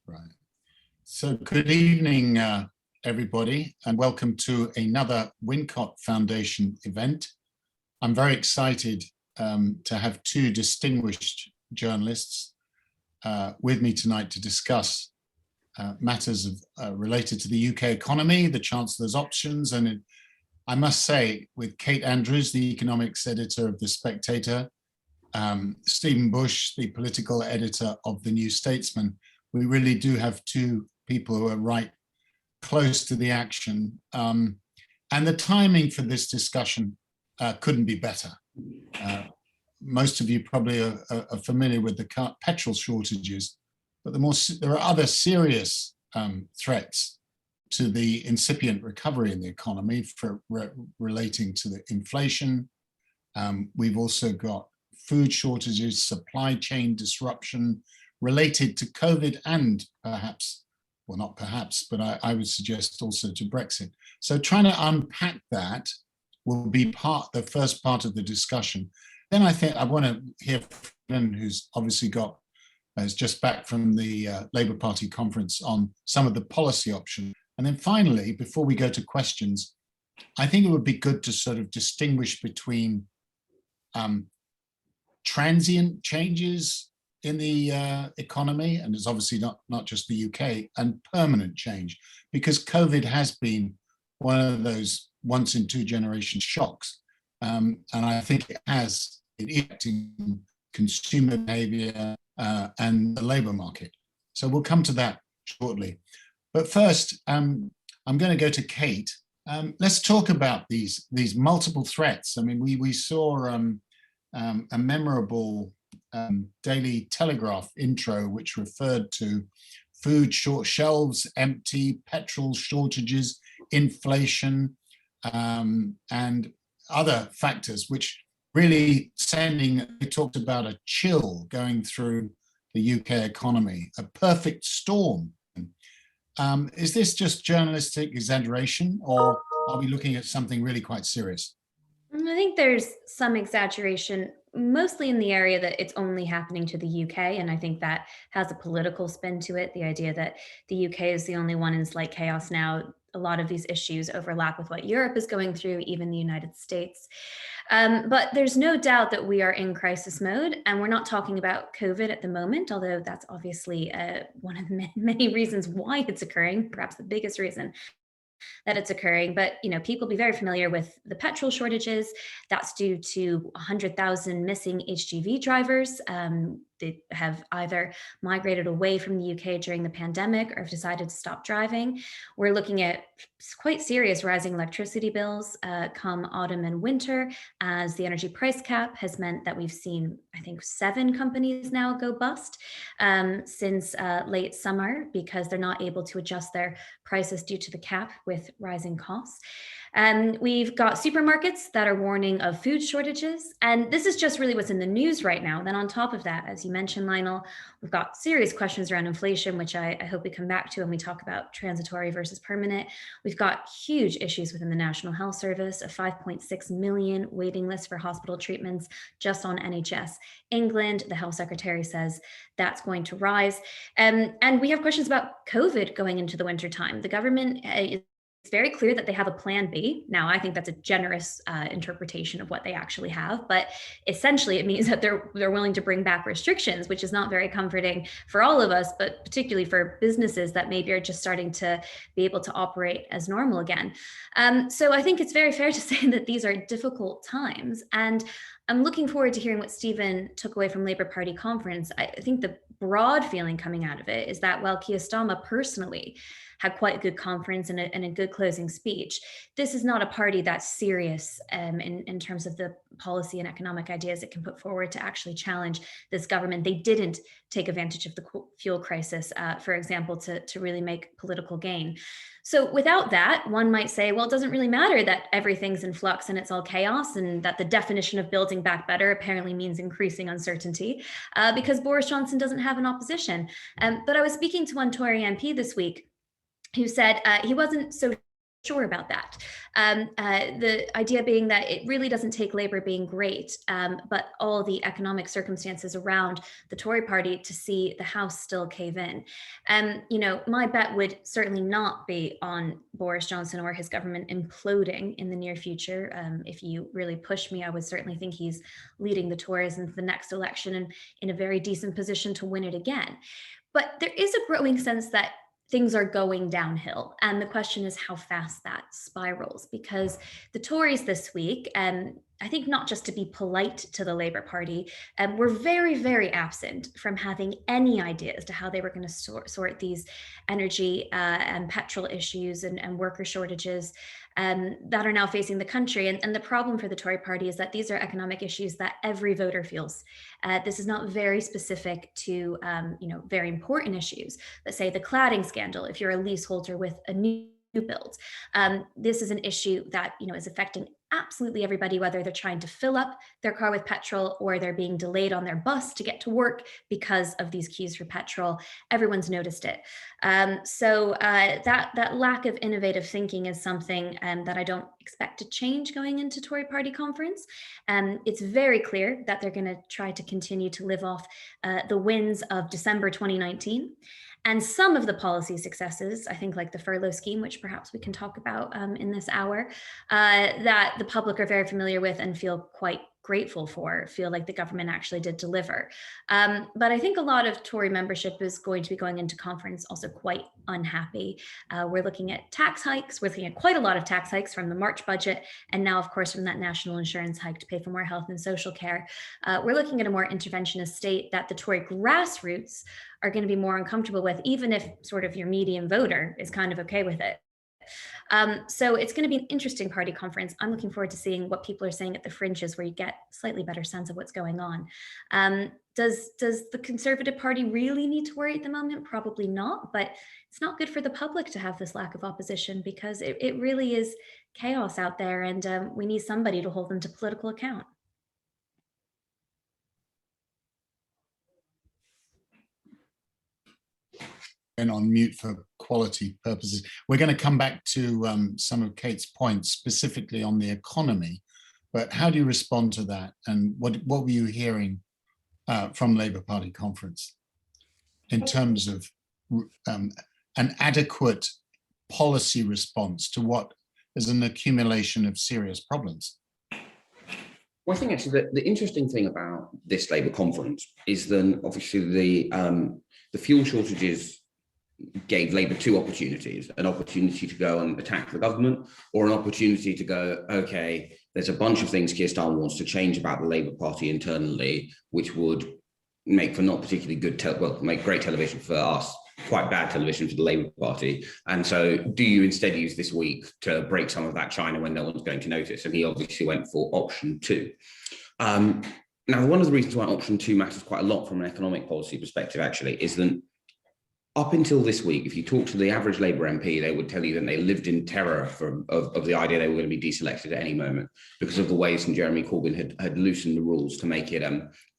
Right. So good evening, everybody, and welcome to another Wincott Foundation event. I'm very excited to have two distinguished journalists with me tonight to discuss matters related to the UK economy, the Chancellor's options, and I must say, with Kate Andrews, the economics editor of the Spectator, Stephen Bush, the political editor of the new Statesman, we really do have two people who are right close to the action. And the timing for this discussion couldn't be better. Most of you probably are familiar with the petrol shortages, but there are other serious threats to the incipient recovery in the economy relating to the inflation. We've also got food shortages, supply chain disruption related to COVID and perhaps, well, not perhaps, but I would suggest also to Brexit. So trying to unpack that will be the first part of the discussion. Then I think I want to hear from who's obviously is just back from the Labour Party conference on some of the policy options. And then finally, before we go to questions, I think it would be good to sort of distinguish between transient changes in the economy, and it's obviously not just the UK, and permanent change, because COVID has been one of those once in two generation shocks. And I think it is affecting consumer behavior and the labour market. So we'll come to that shortly. But first, I'm going to go to Kate. Let's talk about these multiple threats. I mean, we saw a memorable Daily Telegraph intro which referred to food shelves empty, petrol shortages, inflation, and other factors, which really it talked about a chill going through the UK economy, a perfect storm. Is this just journalistic exaggeration, or are we looking at something really quite serious? I think there's some exaggeration, mostly in the area that it's only happening to the UK. And I think that has a political spin to it. The idea that the UK is the only one in slight chaos now. A lot of these issues overlap with what Europe is going through, even the United States. But there's no doubt that we are in crisis mode, and we're not talking about COVID at the moment, although that's obviously one of the many reasons why it's occurring, perhaps the biggest reason that it's occurring. But people be very familiar with the petrol shortages. That's due to 100,000 missing HGV drivers. They have either migrated away from the UK during the pandemic or have decided to stop driving. We're looking at quite serious rising electricity bills come autumn and winter, as the energy price cap has meant that we've seen, I think, 7 companies now go bust since late summer, because they're not able to adjust their prices due to the cap with rising costs. We've got supermarkets that are warning of food shortages. And this is just really what's in the news right now. Then on top of that, as you mentioned, Lionel, we've got serious questions around inflation, which I hope we come back to when we talk about transitory versus permanent. We've got huge issues within the National Health Service, a 5.6 million waiting list for hospital treatments just on NHS England. The Health Secretary says that's going to rise. And we have questions about COVID going into the wintertime. The government it's very clear that they have a plan B. Now, I think that's a generous interpretation of what they actually have, but essentially it means that they're willing to bring back restrictions, which is not very comforting for all of us, but particularly for businesses that maybe are just starting to be able to operate as normal again. So I think it's very fair to say that these are difficult times. And I'm looking forward to hearing what Stephen took away from Labour Party conference. I think the broad feeling coming out of it is that while Keir Starmer personally had quite a good conference and a good closing speech, this is not a party that's serious in terms of the policy and economic ideas it can put forward to actually challenge this government. They didn't take advantage of the fuel crisis, for example, to really make political gain. So without that, one might say, well, it doesn't really matter that everything's in flux and it's all chaos, and that the definition of building back better apparently means increasing uncertainty because Boris Johnson doesn't have an opposition. But I was speaking to one Tory MP this week who said he wasn't so sure about that. The idea being that it really doesn't take Labour being great, but all the economic circumstances around the Tory party to see the House still cave in. You know, my bet would certainly not be on Boris Johnson or his government imploding in the near future. If you really push me, I would certainly think he's leading the Tories into the next election and in a very decent position to win it again. But there is a growing sense that things are going downhill. And the question is how fast that spirals, because the Tories this week, I think not just to be polite to the Labour Party, were very, very absent from having any idea as to how they were going to sort these energy and petrol issues and worker shortages that are now facing the country. And the problem for the Tory party is that these are economic issues that every voter feels. This is not very specific to very important issues. Let's say the cladding scandal, if you're a leaseholder with a new build. This is an issue that is affecting absolutely everybody, whether they're trying to fill up their car with petrol or they're being delayed on their bus to get to work because of these queues for petrol. Everyone's noticed it. So that lack of innovative thinking is something that I don't expect to change going into Tory party conference. It's very clear that they're going to try to continue to live off the wins of December 2019. And some of the policy successes, I think like the furlough scheme, which perhaps we can talk about in this hour, that the public are very familiar with and feel quite grateful for, feel like the government actually did deliver. But I think a lot of Tory membership is going to be going into conference also quite unhappy. We're looking at tax hikes. We're looking at quite a lot of tax hikes from the March budget. And now, of course, from that national insurance hike to pay for more health and social care. We're looking at a more interventionist state that the Tory grassroots are going to be more uncomfortable with, even if sort of your median voter is kind of okay with it. So it's going to be an interesting party conference. I'm looking forward to seeing what people are saying at the fringes, where you get a slightly better sense of what's going on. Does the Conservative Party really need to worry at the moment? Probably not, but it's not good for the public to have this lack of opposition, because it really is chaos out there, and we need somebody to hold them to political account. And on mute for quality purposes. We're going to come back to some of Kate's points, specifically on the economy, but how do you respond to that? And what were you hearing from Labour Party conference in terms of an adequate policy response to what is an accumulation of serious problems? Well, I think actually the interesting thing about this Labour conference is that obviously the fuel shortages gave Labour two opportunities: an opportunity to go and attack the government, or an opportunity to go, okay, there's a bunch of things Keir Starmer wants to change about the Labour Party internally, which would make for not particularly good, make great television for us, quite bad television for the Labour Party. And so do you instead use this week to break some of that china when no one's going to notice? And he obviously went for option two. Now, one of the reasons why option two matters quite a lot from an economic policy perspective, actually, is that up until this week, if you talk to the average Labour MP, they would tell you that they lived in terror of the idea they were going to be deselected at any moment, because of the ways that Jeremy Corbyn had loosened the rules to make it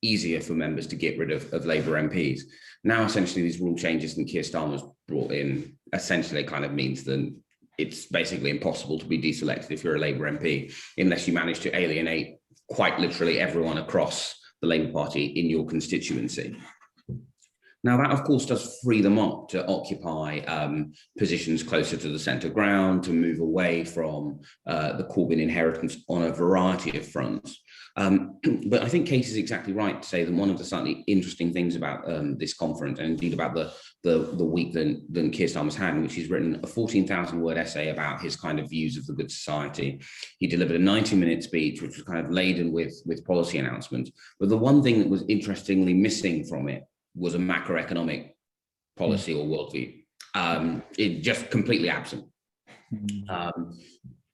easier for members to get rid of Labour MPs. Now, essentially, these rule changes that Keir Starmer's brought in essentially kind of means that it's basically impossible to be deselected if you're a Labour MP, unless you manage to alienate quite literally everyone across the Labour Party in your constituency. Now, that, of course, does free them up to occupy positions closer to the centre ground, to move away from the Corbyn inheritance on a variety of fronts. But I think Kate is exactly right to say that one of the slightly interesting things about this conference, and indeed about the week that Keir Starmer's had, in which he's written a 14,000-word essay about his kind of views of the good society. He delivered a 90-minute speech, which was kind of laden with policy announcements. But the one thing that was interestingly missing from it was a macroeconomic policy or worldview. It just completely absent.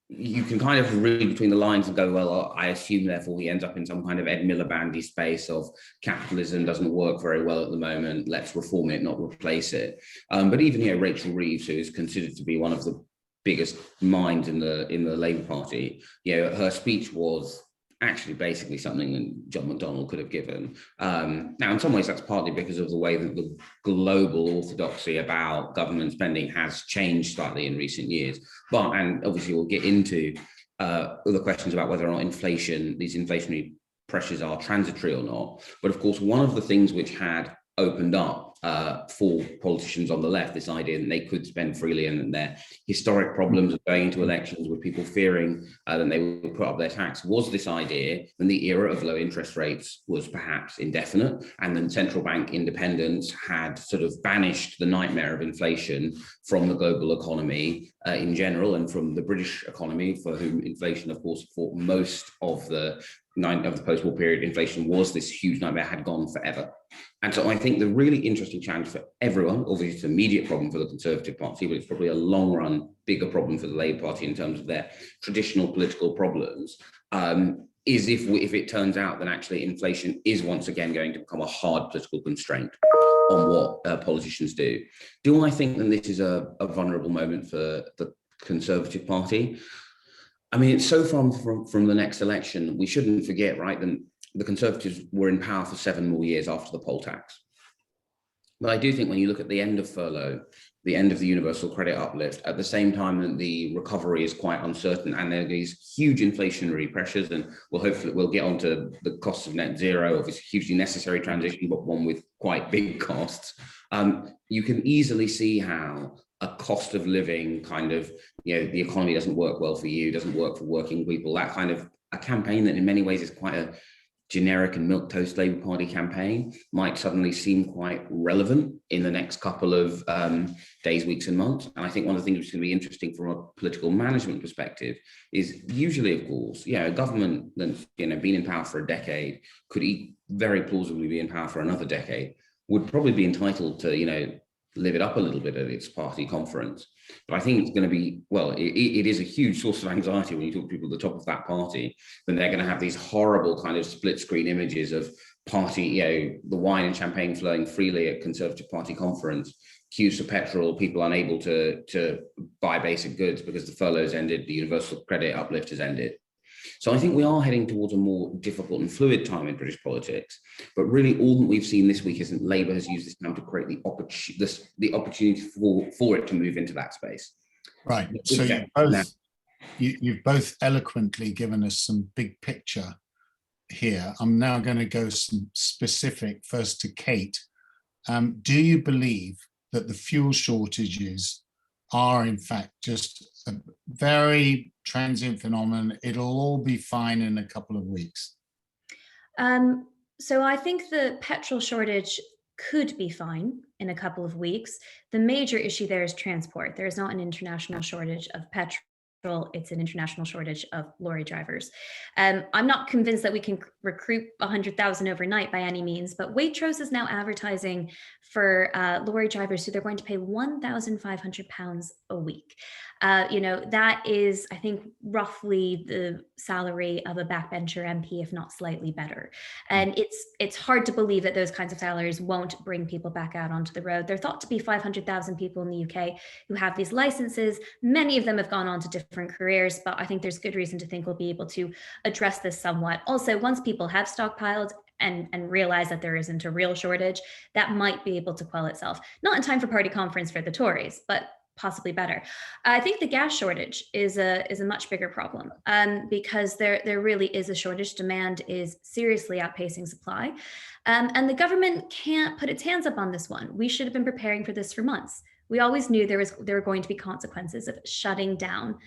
You can kind of read between the lines and go, well, I assume therefore he ends up in some kind of Ed Milibandy space of capitalism doesn't work very well at the moment, let's reform it, not replace it. But even here, Rachel Reeves, who is considered to be one of the biggest minds in the Labour Party, her speech was actually basically something that John McDonnell could have given. Now, in some ways, that's partly because of the way that the global orthodoxy about government spending has changed slightly in recent years. And obviously, we'll get into other questions about whether or not these inflationary pressures are transitory or not. But of course, one of the things which had opened up for politicians on the left, this idea that they could spend freely, and their historic problems of going into elections with people fearing that they would put up their tax, was this idea when the era of low interest rates was perhaps indefinite, and then central bank independence had sort of banished the nightmare of inflation from the global economy in general, and from the British economy, for whom inflation, of course, for most of the post-war period, inflation was this huge nightmare, had gone forever. And so I think the really interesting challenge for everyone, obviously it's an immediate problem for the Conservative Party, but it's probably a long run, bigger problem for the Labour Party in terms of their traditional political problems, is if it turns out that actually inflation is once again going to become a hard political constraint on what politicians do. Do I think that this is a vulnerable moment for the Conservative Party? I mean, it's so far from the next election, we shouldn't forget, right, that the Conservatives were in power for 7 more years after the poll tax. But I do think when you look at the end of furlough, the end of the universal credit uplift, at the same time that the recovery is quite uncertain, and there are these huge inflationary pressures, and we'll get onto the costs of net zero, obviously hugely necessary transition, but one with quite big costs. You can easily see how a cost of living kind of, the economy doesn't work well for you, doesn't work for working people, that kind of a campaign that in many ways is quite a generic and milquetoast Labour Party campaign might suddenly seem quite relevant in the next couple of days, weeks and months. And I think one of the things which is going to be interesting from a political management perspective is usually, of course, a government that's been in power for a decade could very plausibly be in power for another decade, would probably be entitled to, live it up a little bit at its party conference. But I think it's going to be, it is a huge source of anxiety when you talk to people at the top of that party, when they're going to have these horrible kind of split screen images of party, the wine and champagne flowing freely at Conservative Party conference, queues for petrol, people unable to buy basic goods because the furlough's ended, the universal credit uplift has ended. So I think we are heading towards a more difficult and fluid time in British politics. But really, all that we've seen this week is that Labour has used this time to create the opportunity for it to move into that space. Right. So you've both eloquently given us some big picture here. I'm now going to go some specific first to Kate. Do you believe that the fuel shortages are in fact just a very transient phenomenon? It'll all be fine in a couple of weeks. So I think the petrol shortage could be fine in a couple of weeks. The major issue there is transport. There is not an international shortage of petrol. It's an international shortage of lorry drivers. I'm not convinced that we can recruit 100,000 overnight by any means, but Waitrose is now advertising for lorry drivers who they're going to pay £1,500 a week. That is, I think, roughly the salary of a backbencher MP, if not slightly better. And it's hard to believe that those kinds of salaries won't bring people back out onto the road. They're thought to be 500,000 people in the UK who have these licenses. Many of them have gone on to different careers, but I think there's good reason to think we'll be able to address this somewhat. Also, once people have stockpiled and realize that there isn't a real shortage, that might be able to quell itself. Not in time for party conference for the Tories, but possibly better. I think the gas shortage is a much bigger problem because there really is a shortage. Demand is seriously outpacing supply. And the government can't put its hands up on this one. We should have been preparing for this for months. We always knew there were going to be consequences of shutting down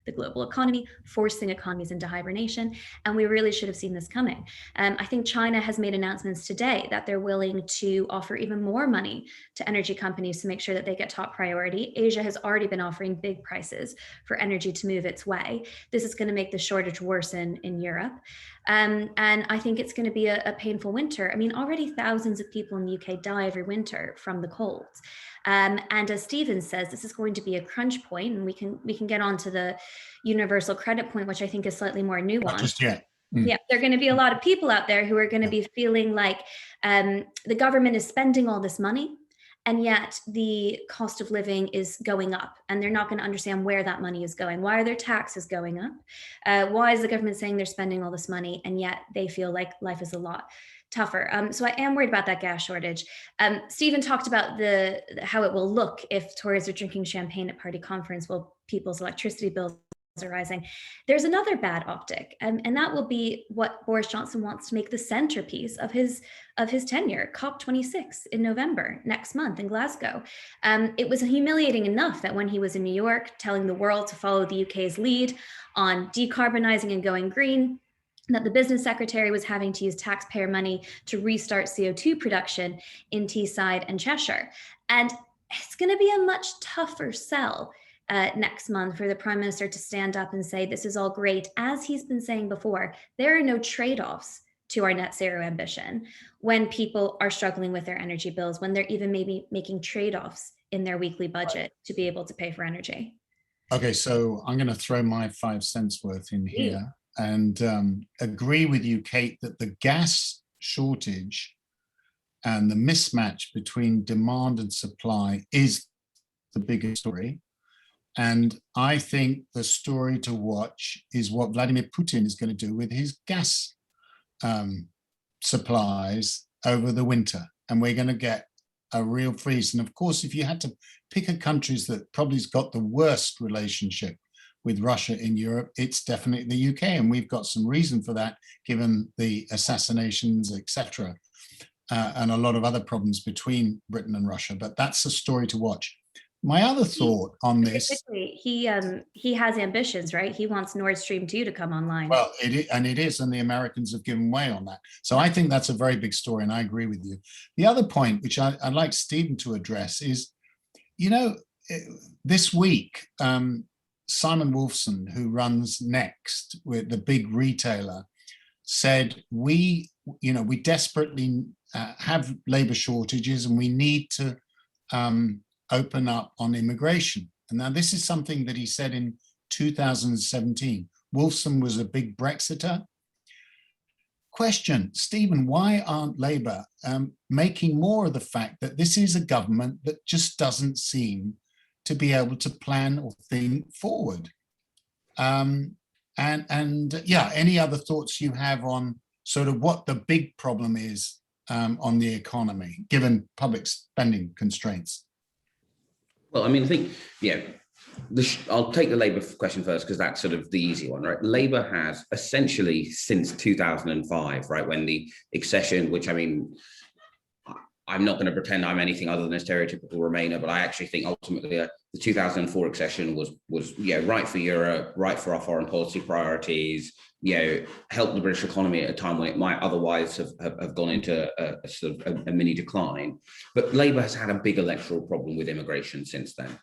the global economy, forcing economies into hibernation, and we really should have seen this coming. I think China has made announcements today that they're willing to offer even more money to energy companies to make sure that they get top priority. Asia has already been offering big prices for energy to move its way. This is going to make the shortage worsen in Europe. And I think it's going to be a painful winter. I mean, already thousands of people in the UK die every winter from the colds. And as Stephen says, this is going to be a crunch point, and we can get on to the universal credit point, which I think is slightly more nuanced. Not just yet. Yeah, there are going to be a lot of people out there who are going to be feeling like the government is spending all this money And yet the cost of living is going up, and they're not going to understand where that money is going. Why are their taxes going up? Why is the government saying they're spending all this money, and yet they feel like life is a lot tougher? So I am worried about that gas shortage. Stephen talked about how it will look if Tories are drinking champagne at party conference while people's electricity bills are rising. There's another bad optic, and that will be what Boris Johnson wants to make the centerpiece of his tenure, COP26 in November next month in Glasgow. It was humiliating enough that when he was in New York telling the world to follow the UK's lead on decarbonizing and going green, that the business secretary was having to use taxpayer money to restart CO2 production in Teesside and Cheshire. And it's going to be a much tougher sell next month for the Prime Minister to stand up and say, this is all great. As he's been saying before, there are no trade-offs to our net zero ambition when people are struggling with their energy bills, when they're even maybe making trade-offs in their weekly budget to be able to pay for energy. Okay, so I'm going to throw my 5 cents worth in here and agree with you, Kate, that the gas shortage and the mismatch between demand and supply is the biggest story. And I think the story to watch is what Vladimir Putin is going to do with his gas supplies over the winter. And we're going to get a real freeze. And of course, if you had to pick a countries that probably has got the worst relationship with Russia in Europe, it's definitely the UK. And we've got some reason for that, given the assassinations, etc., and a lot of other problems between Britain and Russia. But that's a story to watch. My other thought on this, he has ambitions, right? He wants Nord Stream 2 to come online. Well, it is, and the Americans have given way on that. So I think that's a very big story, and I agree with you. The other point, which I'd like Stephen to address, is, this week, Simon Wolfson, who runs Next, with the big retailer, said we desperately have labour shortages, and we need to open up on immigration. And now this is something that he said in 2017. Wolfson was a big Brexiter. Question, Stephen, why aren't Labour making more of the fact that this is a government that just doesn't seem to be able to plan or think forward? Any other thoughts you have on sort of what the big problem is on the economy, given public spending constraints? Well, I mean, I think, I'll take the Labour question first, because that's sort of the easy one, right? Labour has essentially since 2005, right, when the accession, which, I mean, I'm not going to pretend I'm anything other than a stereotypical Remainer, but I actually think ultimately the 2004 accession was right for Europe, right for our foreign policy priorities, helped the British economy at a time when it might otherwise have gone into a sort of a mini decline. But Labour has had a big electoral problem with immigration since then.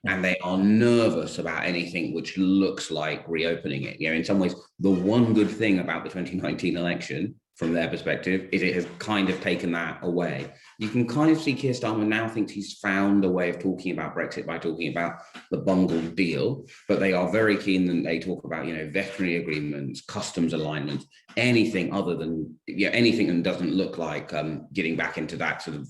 And they are nervous about anything which looks like reopening it. In some ways, the one good thing about the 2019 election, from their perspective, is it has kind of taken that away. You can kind of see Keir Starmer now thinks he's found a way of talking about Brexit by talking about the bungled deal, but they are very keen that they talk about, veterinary agreements, customs alignment, anything other than, anything that doesn't look like getting back into that sort of,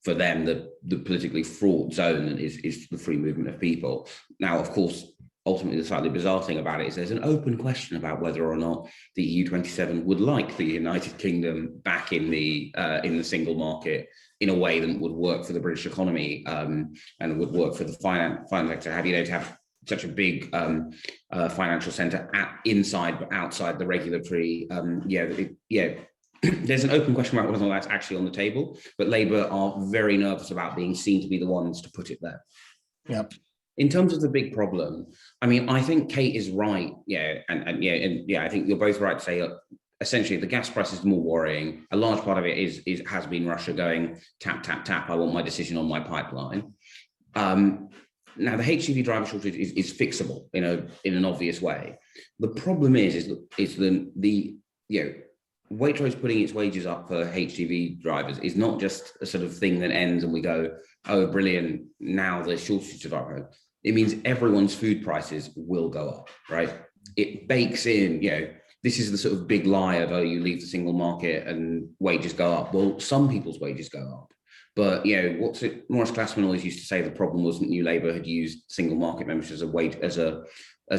for them, the politically fraught zone that is the free movement of people. Now, of course, ultimately, the slightly bizarre thing about it is there's an open question about whether or not the EU27 would like the United Kingdom back in the single market in a way that would work for the British economy and would work for the finance sector. To have such a big financial centre inside but outside the regulatory, there's an open question about whether that's actually on the table, but Labour are very nervous about being seen to be the ones to put it there. Yep. In terms of the big problem, I mean, I think Kate is right. I think you're both right to say, essentially, the gas price is more worrying. A large part of it has been Russia going tap, tap, tap. I want my decision on my pipeline. Now, the HGV driver shortage is fixable in an obvious way. The problem is the Waitrose putting its wages up for HGV drivers is not just a sort of thing that ends and we go, oh, brilliant, now there's shortage of drivers. It means everyone's food prices will go up, right? It bakes in, this is the sort of big lie of, oh, you leave the single market and wages go up. Well, some people's wages go up, But Maurice Glassman always used to say the problem was that New Labour had used single market membership as a way as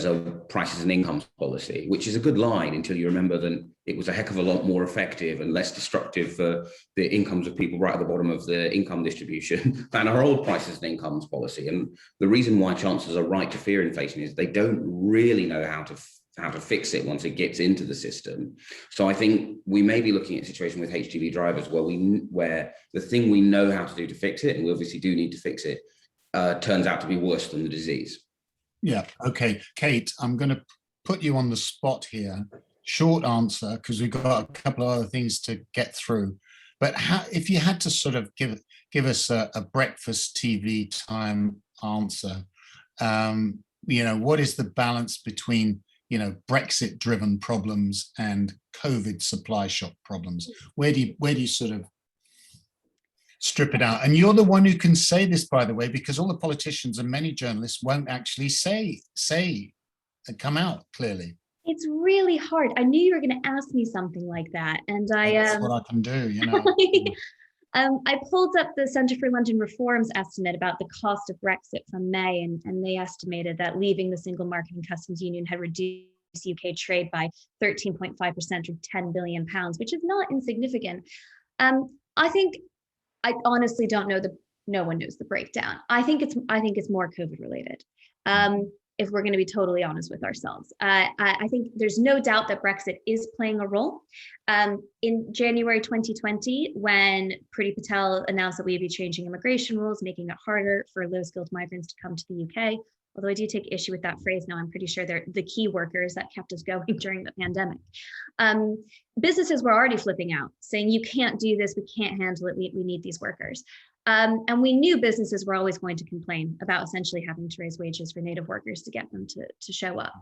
a prices and incomes policy, which is a good line until you remember that it was a heck of a lot more effective and less destructive for the incomes of people right at the bottom of the income distribution than our old prices and incomes policy. And the reason why chancellors are right to fear inflation is they don't really know how to fix it once it gets into the system. So I think we may be looking at a situation with HGV drivers where the thing we know how to do to fix it, and we obviously do need to fix it, turns out to be worse than the disease. Yeah, okay. Kate, I'm going to put you on the spot here. Short answer, because we've got a couple of other things to get through. But if you had to sort of give us a breakfast TV time answer, what is the balance between Brexit-driven problems and COVID supply shock problems? Where do you sort of strip it out? And you're the one who can say this, by the way, because all the politicians and many journalists won't actually say and come out clearly. It's really hard. I knew you were going to ask me something like that, and That's what I can do, I pulled up the Centre for London Reform's estimate about the cost of Brexit from May, and they estimated that leaving the single market and customs union had reduced UK trade by 13.5% or £10 billion, which is not insignificant. I honestly don't know no one knows the breakdown. I think it's more COVID related. If we're going to be totally honest with ourselves, I think there's no doubt that Brexit is playing a role. In January 2020, when Priti Patel announced that we'd be changing immigration rules, making it harder for low-skilled migrants to come to the UK, although I do take issue with that phrase now, I'm pretty sure they're the key workers that kept us going during the pandemic. Businesses were already flipping out, saying, you can't do this, we can't handle it, we need these workers. And we knew businesses were always going to complain about essentially having to raise wages for native workers to get them to show up.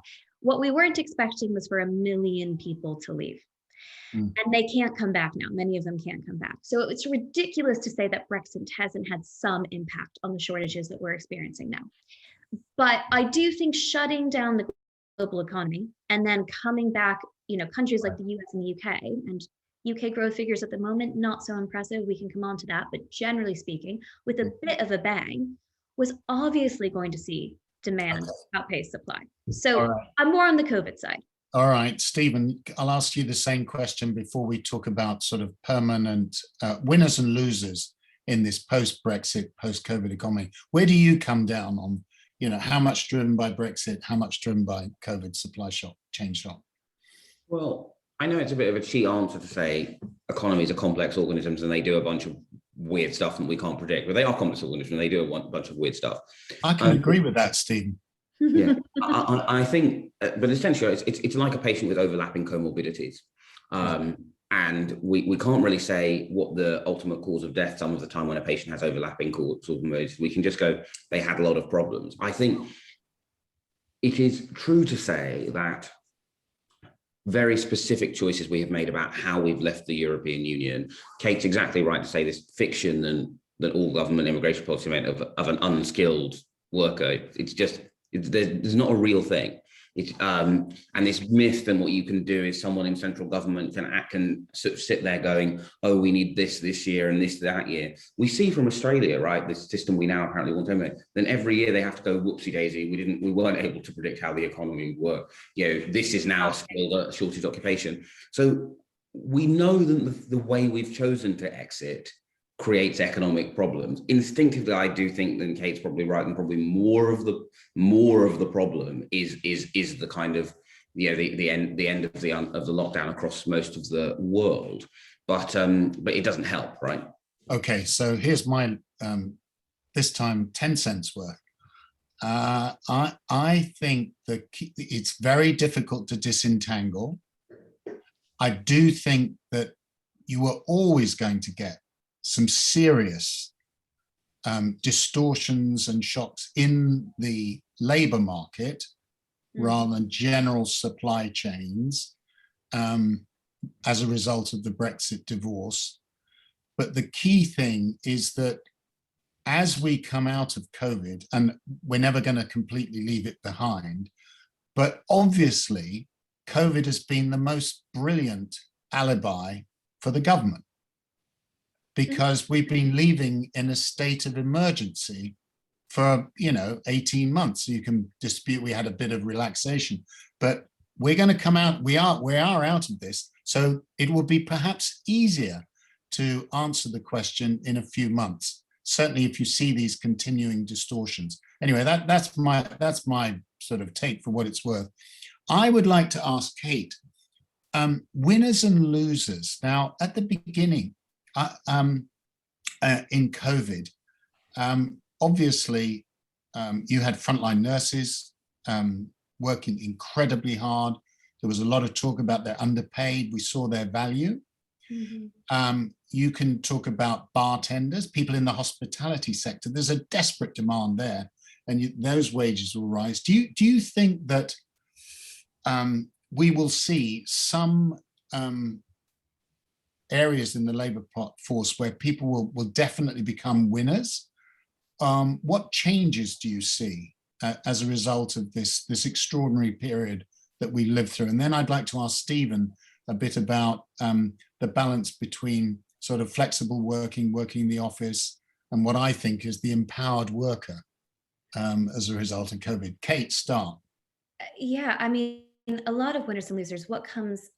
What we weren't expecting was for 1 million people to leave. And they can't come back now. Many of them can't come back. So it's ridiculous to say that Brexit hasn't had some impact on the shortages that we're experiencing now. But I do think shutting down the global economy and then coming back, countries like the US and the UK, and UK growth figures at the moment, not so impressive. We can come on to that. But generally speaking, with a bit of a bang, was obviously going to see demand outpace supply. So I'm more on the COVID side. All right, Stephen, I'll ask you the same question before we talk about sort of permanent winners and losers in this post-Brexit, post-COVID economy. Where do you come down on, how much driven by Brexit, how much driven by COVID supply shock, change shock? Well, I know it's a bit of a cheat answer to say economies are complex organisms and they do a bunch of weird stuff that we can't predict, but they are complex organisms and they do a bunch of weird stuff. I can agree with that, Stephen. Yeah, I think, but essentially it's like a patient with overlapping comorbidities. And we can't really say what the ultimate cause of death some of the time when a patient has overlapping comorbidities. We can just go, they had a lot of problems. I think it is true to say that very specific choices we have made about how we've left the European Union. Kate's exactly right to say this fiction that all government immigration policy made of an unskilled worker. It's just, there's not a real thing. And this myth, then what you can do is someone in central government can sort of sit there going, oh, we need this year and this that year. We see from Australia, right, this system we now apparently want to implement. Then every year they have to go, whoopsie daisy, we weren't able to predict how the economy would work. This is now skilled shortage occupation. So we know that the way we've chosen to exit creates economic problems. Instinctively, I do think that Kate's probably right, and probably more of the problem is the kind of the end of the lockdown across most of the world. But it doesn't help, right? Okay, so here's my this time 10 cents worth. I think it's very difficult to disentangle. I do think that you are always going to get some serious distortions and shocks in the labor market rather than general supply chains as a result of the Brexit divorce. But the key thing is that as we come out of COVID, and we're never going to completely leave it behind, but obviously COVID has been the most brilliant alibi for the government. because we've been living in a state of emergency for, 18 months. So you can dispute we had a bit of relaxation, but we're going to come out, we are out of this. So it will be perhaps easier to answer the question in a few months, certainly if you see these continuing distortions. Anyway, that's my sort of take for what it's worth. I would like to ask Kate, winners and losers. Now, at the beginning, in COVID, obviously, you had frontline nurses working incredibly hard. There was a lot of talk about they're underpaid. We saw their value. Mm-hmm. You can talk about bartenders, people in the hospitality sector. There's a desperate demand there, and those wages will rise. Do you think that we will see some areas in the labour force where people will definitely become winners? What changes do you see as a result of this extraordinary period that we lived through? And then I'd like to ask Stephen a bit about the balance between sort of flexible working in the office, and what I think is the empowered worker as a result of COVID. Kate, start. Yeah, I mean, a lot of winners and losers. What comes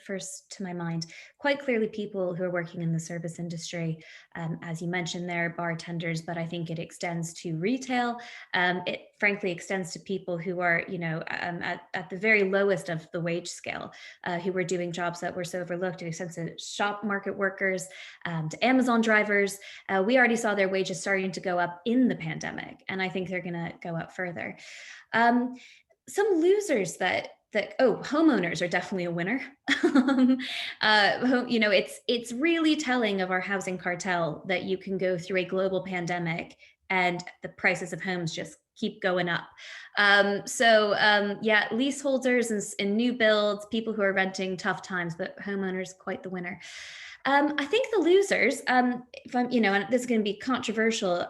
first to my mind? Quite clearly, people who are working in the service industry, as you mentioned, they're bartenders, but I think it extends to retail. It frankly extends to people who are, at the very lowest of the wage scale, who were doing jobs that were so overlooked. It extends to shop market workers, to Amazon drivers. We already saw their wages starting to go up in the pandemic, and I think they're going to go up further. Some losers that homeowners are definitely a winner. It's really telling of our housing cartel that you can go through a global pandemic and the prices of homes just keep going up. Leaseholders and new builds, people who are renting, tough times, but homeowners, quite the winner. I think the losers, if I'm, and this is going to be controversial,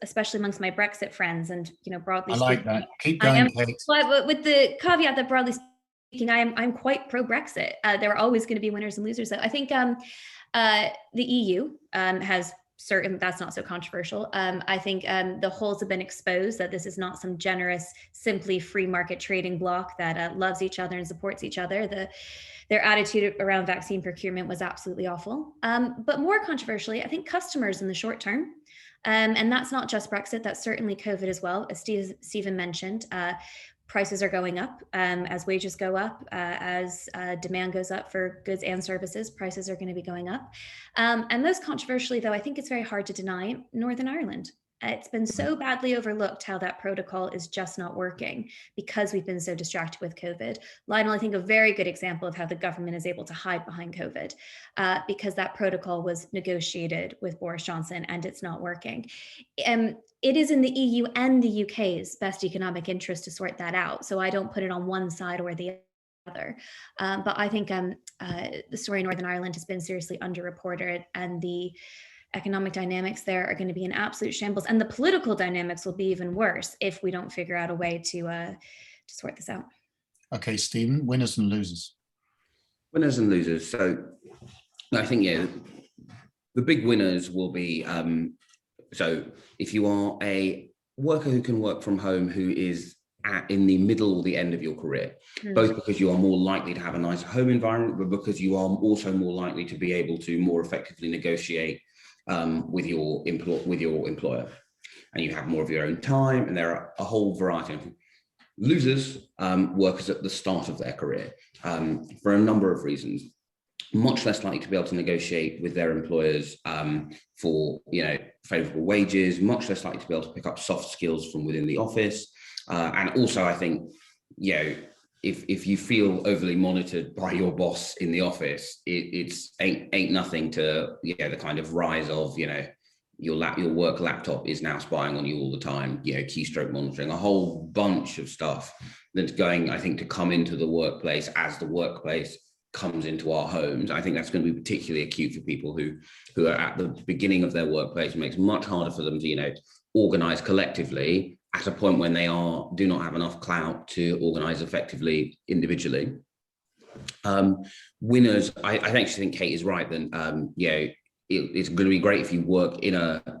especially amongst my Brexit friends, and broadly speaking, I like that. Keep going, Kate. But with the caveat that broadly speaking, I'm quite pro-Brexit. There are always going to be winners and losers. So I think the EU has certain, that's not so controversial. I think the holes have been exposed, that this is not some generous, simply free market trading bloc that loves each other and supports each other. Their attitude around vaccine procurement was absolutely awful. But more controversially, I think customers in the short term, and that's not just Brexit, that's certainly COVID as well. As Stephen mentioned, prices are going up as wages go up, as demand goes up for goods and services, prices are going to be going up. And most controversially, though, I think it's very hard to deny Northern Ireland. It's been so badly overlooked how that protocol is just not working because we've been so distracted with COVID. Lionel, I think a very good example of how the government is able to hide behind COVID because that protocol was negotiated with Boris Johnson and it's not working. It is in the EU and the UK's best economic interest to sort that out. So I don't put it on one side or the other. But I think the story in Northern Ireland has been seriously underreported, and the economic dynamics there are going to be in absolute shambles, and the political dynamics will be even worse if we don't figure out a way to sort this out. Okay, Stephen, winners and losers. Winners and losers. So I think, the big winners will be, so if you are a worker who can work from home, who is in the middle or the end of your career, both because you are more likely to have a nicer home environment, but because you are also more likely to be able to more effectively negotiate with your employer, and you have more of your own time, and there are a whole variety of losers. Workers at the start of their career, for a number of reasons, much less likely to be able to negotiate with their employers for favorable wages, much less likely to be able to pick up soft skills from within the office, and also I think if you feel overly monitored by your boss in the office, it's ain't nothing to the kind of rise of your work laptop is now spying on you all the time, keystroke monitoring, a whole bunch of stuff that's going, I think, to come into the workplace as the workplace comes into our homes. I think that's going to be particularly acute for people who are at the beginning of their workplace. It makes it much harder for them to organize collectively at a point when they do not have enough clout to organize effectively individually. Winners, I actually think Kate is right. Then, it's going to be great if you work in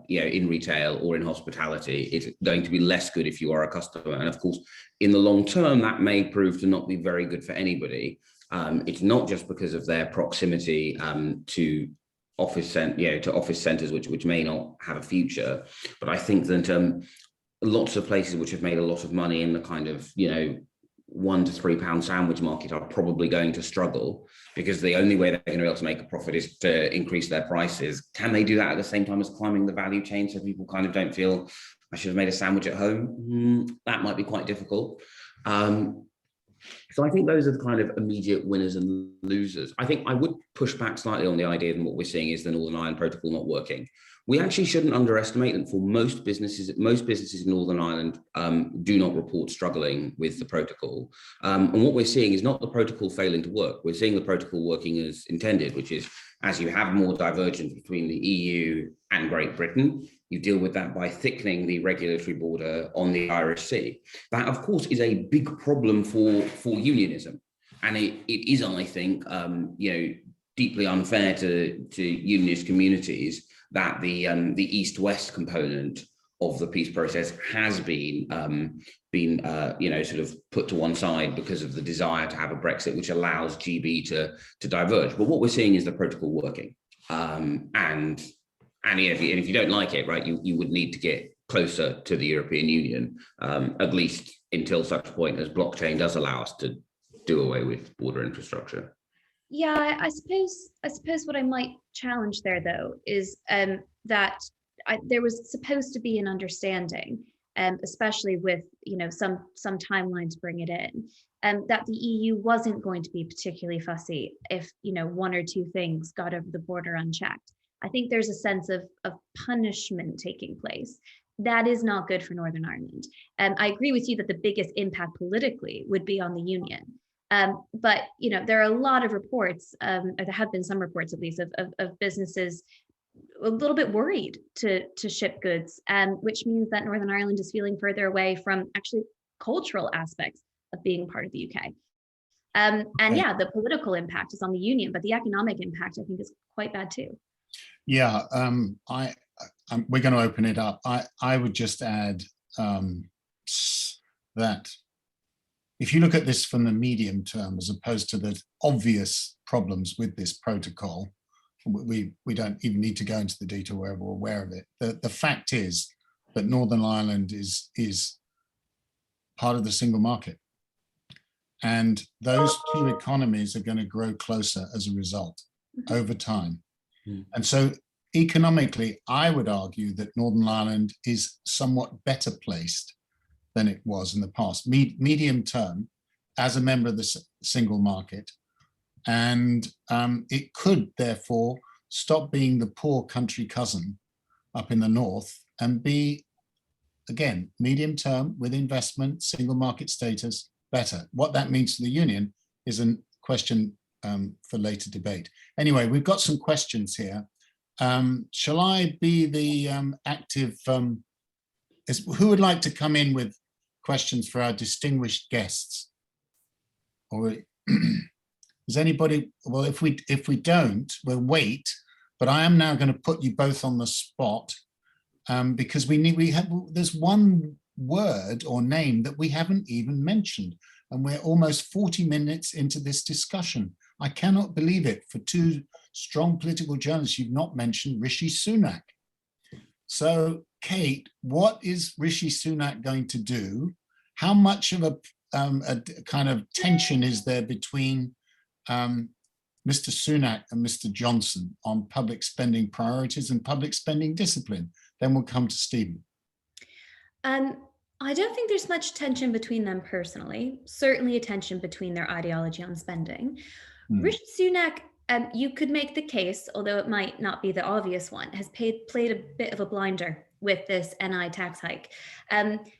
in retail or in hospitality. It's going to be less good if you are a customer. And of course, in the long term, that may prove to not be very good for anybody. It's not just because of their proximity to office centres, which may not have a future, but I think that lots of places which have made a lot of money in the kind of £1 to £3 sandwich market are probably going to struggle, because the only way they're going to be able to make a profit is to increase their prices. Can they do that at the same time as climbing the value chain, so people kind of don't feel, I should have made a sandwich at home? That might be quite difficult. So I think those are the kind of immediate winners and losers. I think I would push back slightly on the idea that what we're seeing is the Northern Ireland Protocol not working. We actually shouldn't underestimate that for most businesses in Northern Ireland do not report struggling with the protocol. And what we're seeing is not the protocol failing to work. We're seeing the protocol working as intended, which is, as you have more divergence between the EU and Great Britain, you deal with that by thickening the regulatory border on the Irish Sea. That, of course, is a big problem for unionism. And it is, I think, deeply unfair to unionist communities that the East-West component of the peace process has been sort of put to one side because of the desire to have a Brexit, which allows GB to diverge. But what we're seeing is the protocol working, and if you don't like it, right, you would need to get closer to the European Union, at least until such point as blockchain does allow us to do away with border infrastructure. Yeah, I suppose what I might challenge there, though, is that there was supposed to be an understanding, especially with some timeline to bring it in, that the EU wasn't going to be particularly fussy if one or two things got over the border unchecked. I think there's a sense of punishment taking place. That is not good for Northern Ireland. I agree with you that the biggest impact politically would be on the union. But there are a lot of reports, or there have been some reports at least, of businesses a little bit worried to ship goods, which means that Northern Ireland is feeling further away from actually cultural aspects of being part of the UK. And yeah, the political impact is on the union, but the economic impact, I think, is quite bad too. Yeah, we're going to open it up. I would just add that if you look at this from the medium term, as opposed to the obvious problems with this protocol, we don't even need to go into the detail where we're aware of it. The fact is that Northern Ireland is part of the single market. And those two economies are going to grow closer as a result over time. And so economically, I would argue that Northern Ireland is somewhat better placed than it was in the past, medium term, as a member of the single market. And it could therefore stop being the poor country cousin up in the north and be, again, medium term with investment, single market status, better. What that means to the union is a question for later debate. Anyway, we've got some questions here. Shall I be the active, who would like to come in with questions for our distinguished guests? Or is anybody, well, if we don't, we'll wait, but I am now going to put you both on the spot because there's one word or name that we haven't even mentioned, and we're almost 40 minutes into this discussion. I cannot believe it. For two strong political journalists, you've not mentioned Rishi Sunak. So, Kate, what is Rishi Sunak going to do? How much of a kind of tension is there between Mr. Sunak and Mr. Johnson on public spending priorities and public spending discipline? Then we'll come to Stephen. I don't think there's much tension between them personally. Certainly a tension between their ideology on spending. Rishi Sunak, you could make the case, although it might not be the obvious one, has played a bit of a blinder with this NI tax hike.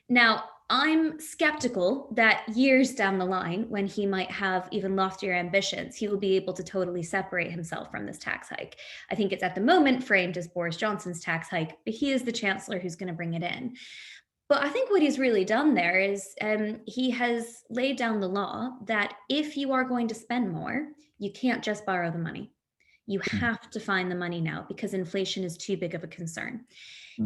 Now, I'm skeptical that years down the line, when he might have even loftier ambitions, he will be able to totally separate himself from this tax hike. I think it's at the moment framed as Boris Johnson's tax hike, but he is the chancellor who's going to bring it in. But I think what he's really done there is he has laid down the law that if you are going to spend more, you can't just borrow the money. You have to find the money now because inflation is too big of a concern.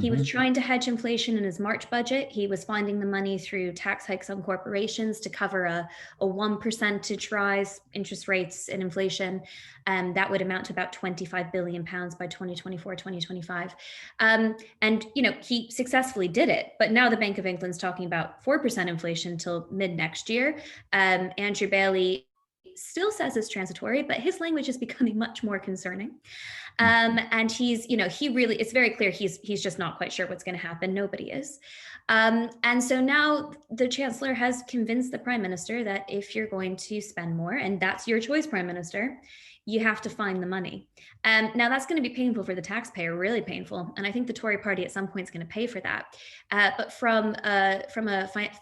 He Mhm. was trying to hedge inflation in his March budget. He was finding the money through tax hikes on corporations to cover a 1% rise interest rates and inflation. That would amount to about £25 billion by 2024, 2025. And, he successfully did it. But now the Bank of England's talking about 4% inflation till mid next year. Andrew Bailey still says it's transitory, but his language is becoming much more concerning. And he's, it's very clear he's just not quite sure what's going to happen. Nobody is. And so now the chancellor has convinced the prime minister that if you're going to spend more, and that's your choice, prime minister, you have to find the money. Now that's going to be painful for the taxpayer, really painful. And I think the Tory party at some point is going to pay for that. But from a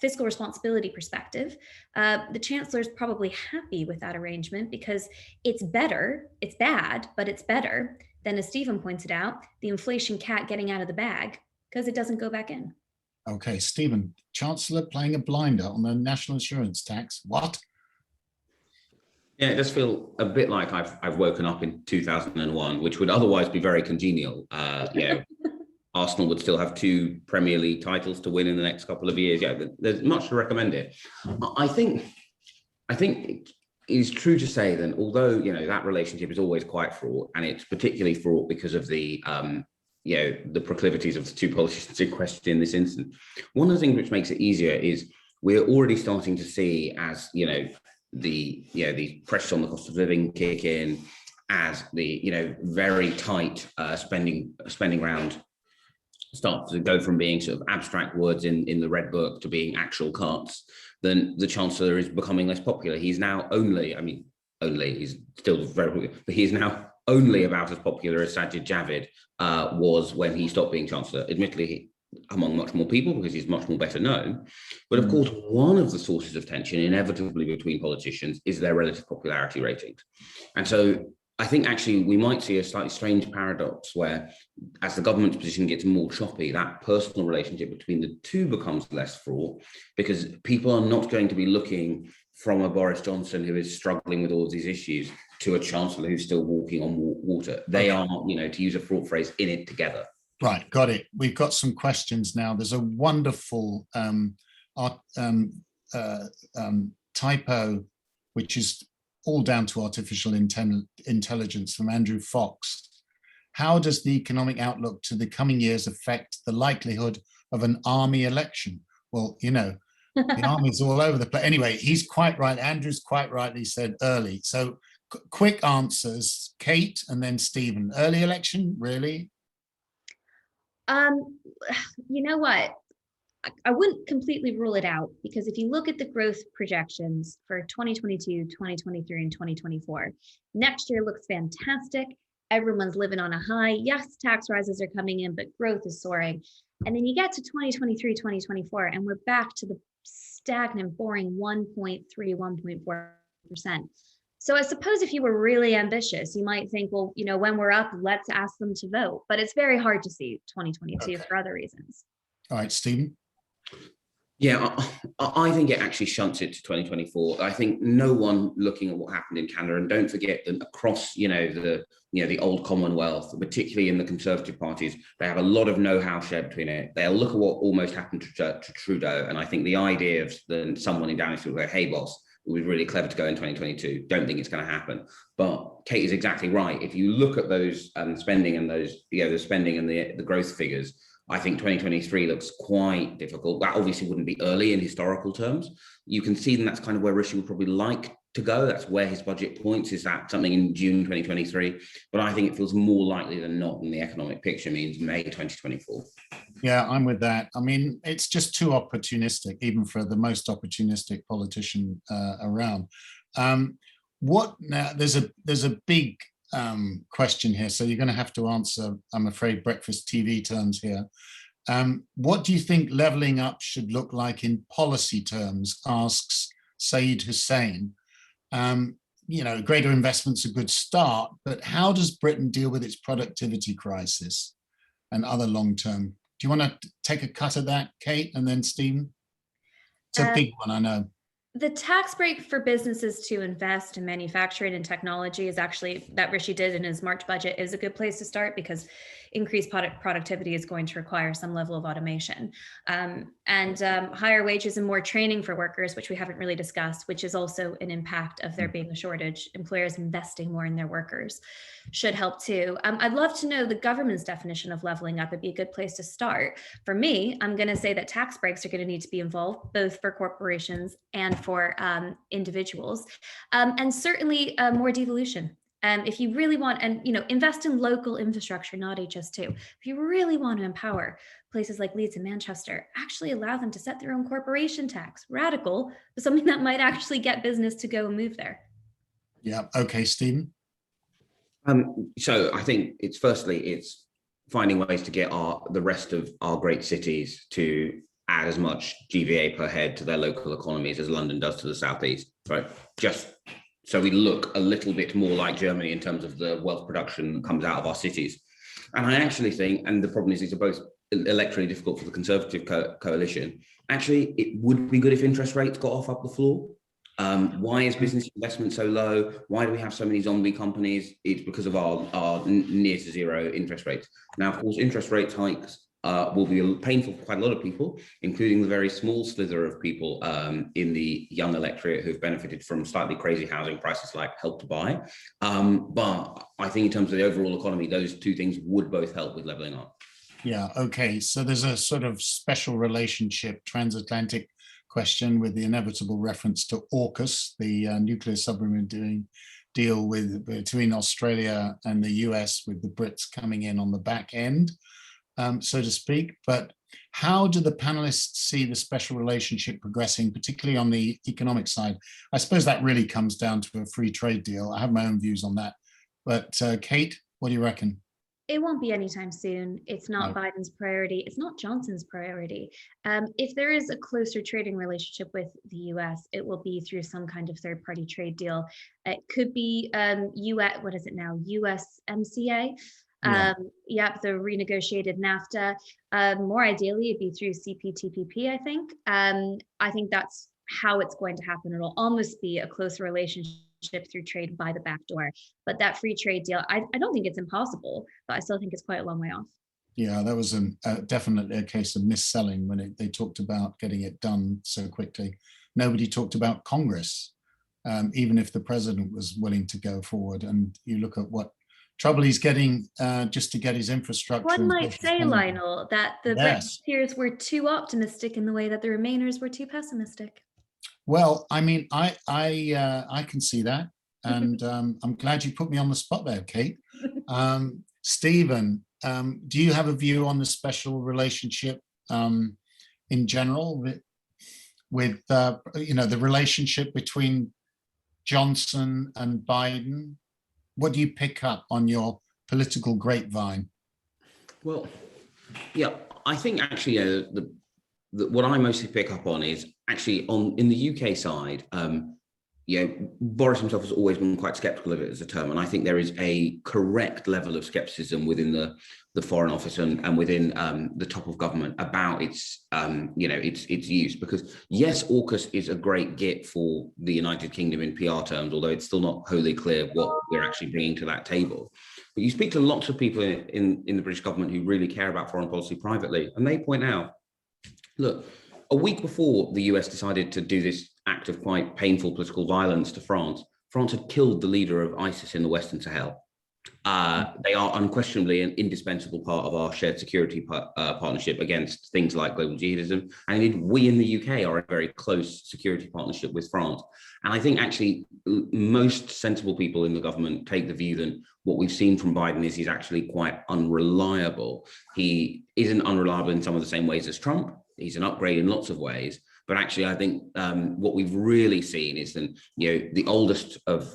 fiscal responsibility perspective, the chancellor is probably happy with that arrangement because it's bad, but it's better than, as Stephen pointed out, the inflation cat getting out of the bag because it doesn't go back in. Okay, Stephen, Chancellor playing a blinder on the national insurance tax. What? Yeah, it does feel a bit like I've woken up in 2001, which would otherwise be very congenial. Arsenal would still have 2 Premier League titles to win in the next couple of years. Yeah, there's much to recommend it. I think it is true to say that although that relationship is always quite fraught, and it's particularly fraught because of the proclivities of the 2 politicians in question in this instance. One of the things which makes it easier is we're already starting to see, as the pressures on the cost of living kick in, as the very tight spending round starts to go from being sort of abstract words in the red book to being actual cuts, then the chancellor is becoming less popular. He's now he's still very popular, but he's now only about as popular as Sajid Javid was when he stopped being chancellor. Admittedly, among much more people because he's much more better known. But of course, one of the sources of tension inevitably between politicians is their relative popularity ratings. And so I think actually we might see a slightly strange paradox where, as the government's position gets more choppy, that personal relationship between the 2 becomes less fraught because people are not going to be looking from a Boris Johnson who is struggling with all of these issues to a chancellor who's still walking on water. They are, to use a fraught phrase, in it together. Right, got it. We've got some questions now. There's a wonderful typo, which is all down to artificial intelligence, from Andrew Fox. How does the economic outlook to the coming years affect the likelihood of an army election? Well, the army's all over the place. Anyway, he's quite right. Andrew's quite rightly said early. So quick answers, Kate and then Stephen. Early election, really? You know what? I wouldn't completely rule it out because if you look at the growth projections for 2022, 2023, and 2024, next year looks fantastic. Everyone's living on a high. Yes, tax rises are coming in, but growth is soaring. And then you get to 2023, 2024, and we're back to the stagnant, boring 1.3, 1.4%. So I suppose if you were really ambitious, you might think, well, when we're up, let's ask them to vote. But it's very hard to see 2022 for other reasons. All right, Stephen. Yeah, I think it actually shunts it to 2024. I think no one looking at what happened in Canada, and don't forget that across, the old Commonwealth, particularly in the Conservative parties, they have a lot of know-how shared between it. They'll look at what almost happened to Trudeau, and I think the idea of someone in Downing Street will go, "Hey, boss, it was really clever to go in 2022. Don't think it's going to happen." But Kate is exactly right. If you look at those spending and those, the spending and the growth figures, I think 2023 looks quite difficult. That obviously wouldn't be early in historical terms. You can see that that's kind of where Rishi would probably like to go. That's where his budget points, is that something in June 2023. But I think it feels more likely than not, and the economic picture means May 2024. Yeah, I'm with that. I mean, it's just too opportunistic, even for the most opportunistic politician around. Now? There's a big question here, so you're going to have to answer, I'm afraid, breakfast TV terms here. What do you think levelling up should look like in policy terms, asks Saeed Hussain. Greater investment's a good start, but how does Britain deal with its productivity crisis and other long-term? Do you want to take a cut at that, Kate, and then Stephen? It's a big one, I know. The tax break for businesses to invest in manufacturing and technology is actually, that Rishi did in his March budget, is a good place to start, because increased productivity is going to require some level of automation, and higher wages and more training for workers, which we haven't really discussed, which is also an impact of there being a shortage. Employers investing more in their workers should help too. I'd love to know the government's definition of leveling up. It'd be a good place to start. For me, I'm going to say that tax breaks are going to need to be involved, both for corporations and for individuals, and certainly more devolution. If you really want, and invest in local infrastructure, not HS2. If you really want to empower places like Leeds and Manchester, actually allow them to set their own corporation tax. Radical, but something that might actually get business to go and move there. Yeah. Okay, Stephen. So I think it's finding ways to get the rest of our great cities to add as much GVA per head to their local economies as London does to the southeast, right? Just so we look a little bit more like Germany in terms of the wealth production that comes out of our cities. And I actually think, and the problem is these are both electorally difficult for the Conservative coalition, actually it would be good if interest rates got off up the floor. Why is business investment so low? Why do we have so many zombie companies? It's because of our near to zero interest rates. Now, of course, interest rate hikes will be painful for quite a lot of people, including the very small slither of people in the young electorate who've benefited from slightly crazy housing prices like Help to Buy. But I think in terms of the overall economy, those two things would both help with leveling up. Yeah, okay. So there's a sort of special relationship, transatlantic question, with the inevitable reference to AUKUS, the nuclear submarine deal between Australia and the US, with the Brits coming in on the back end, so to speak. But how do the panelists see the special relationship progressing, particularly on the economic side? I suppose that really comes down to a free trade deal. I have my own views on that. But Kate, what do you reckon? It won't be anytime soon. It's not Biden's priority. It's not Johnson's priority. If there is a closer trading relationship with the US, it will be through some kind of third-party trade deal. It could be US, what is it now? USMCA. The renegotiated NAFTA. More ideally, it'd be through CPTPP, I think. I think that's how it's going to happen. It'll almost be a closer relationship through trade by the back door. But that free trade deal, I don't think it's impossible, but I still think it's quite a long way off. Yeah, that was definitely a case of mis-selling when they talked about getting it done so quickly. Nobody talked about Congress, even if the president was willing to go forward. And you look at what trouble he's getting just to get his infrastructure. One might say, Lionel, that the Brexiteers were too optimistic in the way that the Remainers were too pessimistic. Well, I mean, I can see that, and I'm glad you put me on the spot there, Kate. Stephen, do you have a view on the special relationship in general with the relationship between Johnson and Biden? What do you pick up on your political grapevine? Well, yeah, I think actually what I mostly pick up on is actually in the UK side, Boris himself has always been quite skeptical of it as a term, and I think there is a correct level of skepticism within the Foreign Office and within the top of government about its use. Because yes, AUKUS is a great get for the United Kingdom in PR terms, although it's still not wholly clear what we're actually bringing to that table. But you speak to lots of people in the British government who really care about foreign policy privately, and they point out, look, a week before the US decided to do this act of quite painful political violence to France had killed the leader of ISIS in the Western Sahel. They are unquestionably an indispensable part of our shared security partnership against things like global jihadism. And indeed, we in the UK are a very close security partnership with France. And I think actually most sensible people in the government take the view that what we've seen from Biden is he's actually quite unreliable. He isn't unreliable in some of the same ways as Trump. He's an upgrade in lots of ways. But actually, I think what we've really seen is that, the oldest of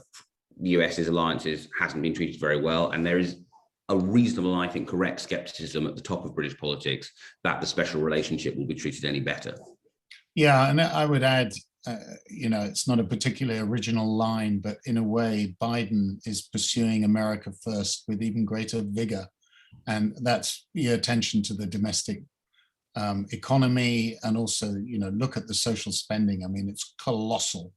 the US's alliances hasn't been treated very well. And there is a reasonable, I think, correct skepticism at the top of British politics that the special relationship will be treated any better. Yeah, and I would add, it's not a particularly original line, but in a way, Biden is pursuing America first with even greater vigor. And that's your attention to the domestic economy, and also, look at the social spending. I mean, it's colossal.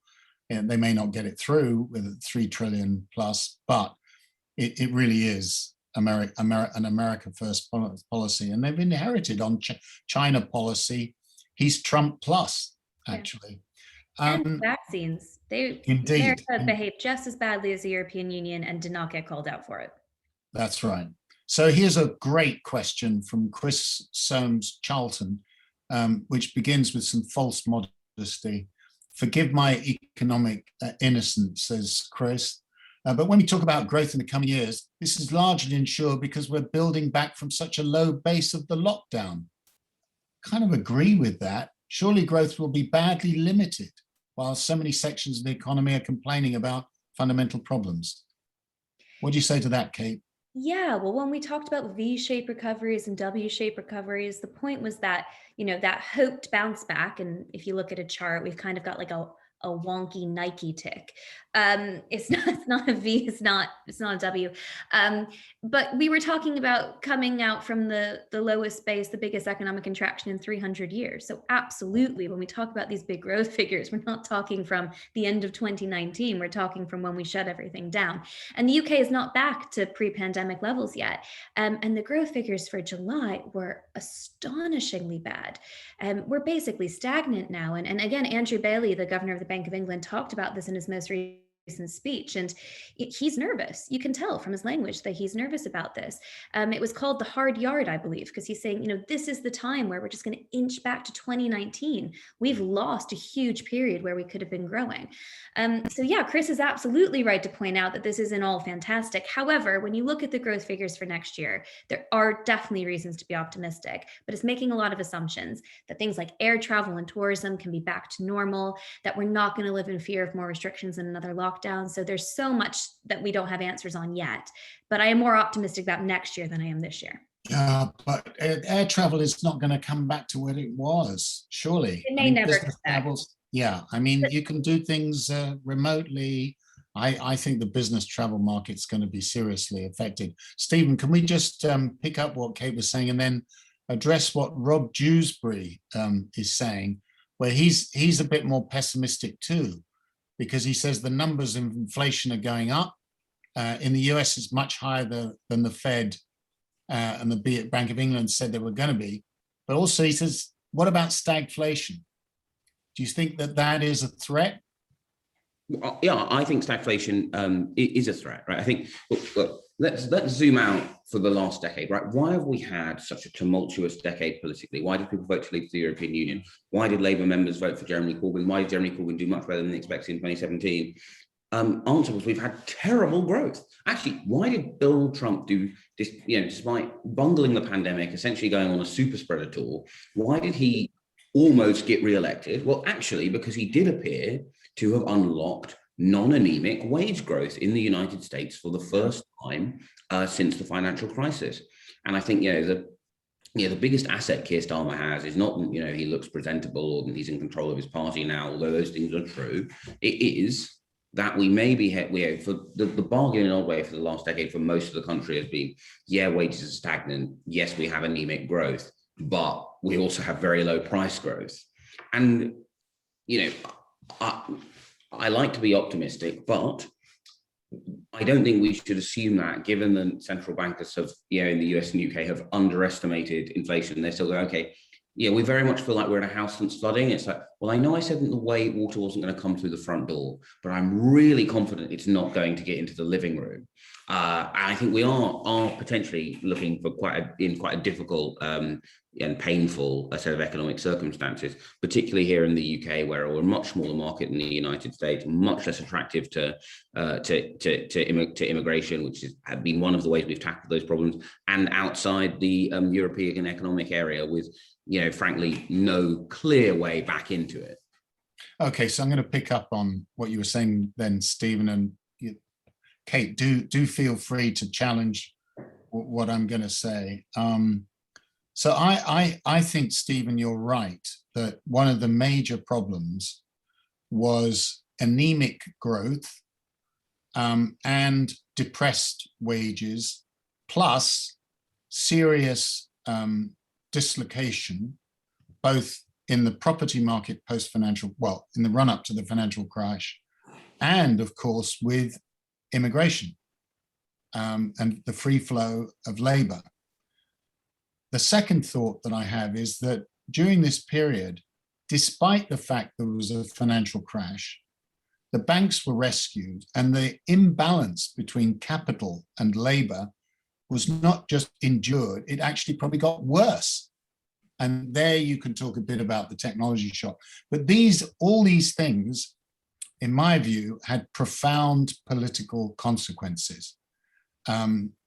And they may not get it through with 3 trillion plus, but it really is an America first policy. And they've inherited on China policy. He's Trump plus, actually. And vaccines. Indeed. America behaved just as badly as the European Union and did not get called out for it. That's right. So here's a great question from Chris Soames Charlton, which begins with some false modesty. Forgive my economic innocence, says Chris. But when we talk about growth in the coming years, this is largely ensured because we're building back from such a low base of the lockdown. Kind of agree with that. Surely growth will be badly limited while so many sections of the economy are complaining about fundamental problems. What do you say to that, Kate? Yeah, well, when we talked about V-shaped recoveries and W-shaped recoveries, the point was that, that hoped bounce back. And if you look at a chart, we've kind of got like a wonky Nike tick. It's not a V, it's not a W. But we were talking about coming out from the lowest base, the biggest economic contraction in 300 years. So absolutely, when we talk about these big growth figures, we're not talking from the end of 2019, we're talking from when we shut everything down. And the UK is not back to pre-pandemic levels yet. And the growth figures for July were astonishingly bad. We're basically stagnant now. And again, Andrew Bailey, the governor of the Bank of England, talked about this in his most recent speech, and he's nervous. You can tell from his language that he's nervous about this. It was called the hard yard, I believe, because he's saying, this is the time where we're just going to inch back to 2019. We've lost a huge period where we could have been growing. So yeah, Chris is absolutely right to point out that this isn't all fantastic. However, when you look at the growth figures for next year, there are definitely reasons to be optimistic, but it's making a lot of assumptions that things like air travel and tourism can be back to normal, that we're not going to live in fear of more restrictions and another lockdown. So there's so much that we don't have answers on yet, but I am more optimistic about next year than I am this year. Yeah, but air travel is not going to come back to where it was, surely. It may never come back. Yeah, I mean, you can do things remotely. I think the business travel market's going to be seriously affected. Stephen, can we just pick up what Kate was saying and then address what Rob Dewsbury is saying, where he's a bit more pessimistic too, because he says the numbers of inflation are going up. In the US, it's much higher than the Fed and the Bank of England said they were going to be. But also he says, what about stagflation? Do you think that is a threat? Yeah, I think stagflation is a threat, right? I think, look, let's zoom out for the last decade, right? Why have we had such a tumultuous decade politically? Why did people vote to leave the European Union? Why did Labour members vote for Jeremy Corbyn? Why did Jeremy Corbyn do much better than expected in 2017? Answer was we've had terrible growth. Actually, why did Donald Trump do this, despite bungling the pandemic, essentially going on a super spreader tour, why did he almost get re-elected? Well, actually, because he did appear to have unlocked non-anemic wage growth in the United States for the first time since the financial crisis. And I think, the biggest asset Keir Starmer has is not, he looks presentable or he's in control of his party now, although those things are true. It is that we for the bargain in old way for the last decade for most of the country has been, wages are stagnant. Yes, we have anemic growth, but we also have very low price growth. And, I like to be optimistic, but I don't think we should assume that, given that central bankers have, in the US and UK have underestimated inflation. They're still going, okay, we very much feel like we're in a house that's flooding. It's like, well, I know I said that the water wasn't going to come through the front door, but I'm really confident it's not going to get into the living room. And I think we are potentially looking for quite a difficult and painful set of economic circumstances, particularly here in the UK, where we're a much smaller market than the United States, much less attractive to immigration, which has been one of the ways we've tackled those problems, and outside the European economic area with, frankly, no clear way back into it. Okay, so I'm going to pick up on what you were saying then, Stephen, and Kate, do feel free to challenge what I'm going to say. So I think, Stephen, you're right, that one of the major problems was anemic growth and depressed wages, plus serious dislocation both in the property market post-financial, well, in the run-up to the financial crash, and of course with immigration and the free flow of labor. The second thought that I have is that during this period, despite the fact there was a financial crash, the banks were rescued, and the imbalance between capital and labor was not just endured, it actually probably got worse. And there you can talk a bit about the technology shock. But all these things, in my view, had profound political consequences,